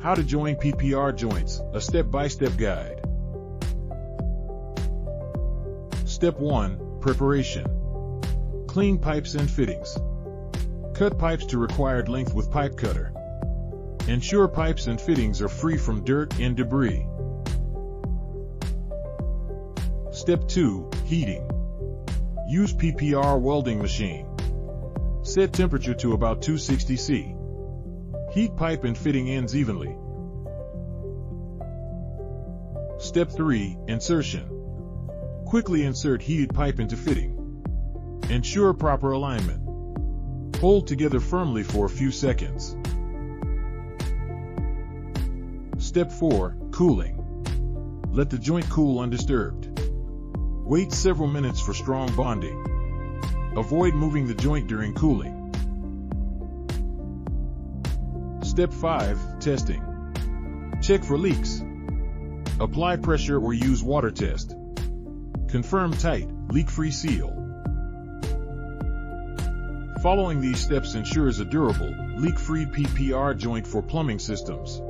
How to join PPR joints, a step-by-step guide. Step 1. Preparation. Clean pipes and fittings. Cut pipes to required length with pipe cutter. Ensure pipes and fittings are free from dirt and debris. Step 2. Heating. Use PPR welding machine. Set temperature to about 260 C. Heat pipe and fitting ends evenly. Step 3. Insertion. Quickly insert heated pipe into fitting. Ensure proper alignment. Hold together firmly for a few seconds. Step 4. Cooling. Let the joint cool undisturbed. Wait several minutes for strong bonding. Avoid moving the joint during cooling. Step 5. Testing. Check for leaks. Apply pressure or use water test. Confirm tight, leak-free seal. Following these steps ensures a durable, leak-free PPR joint for plumbing systems.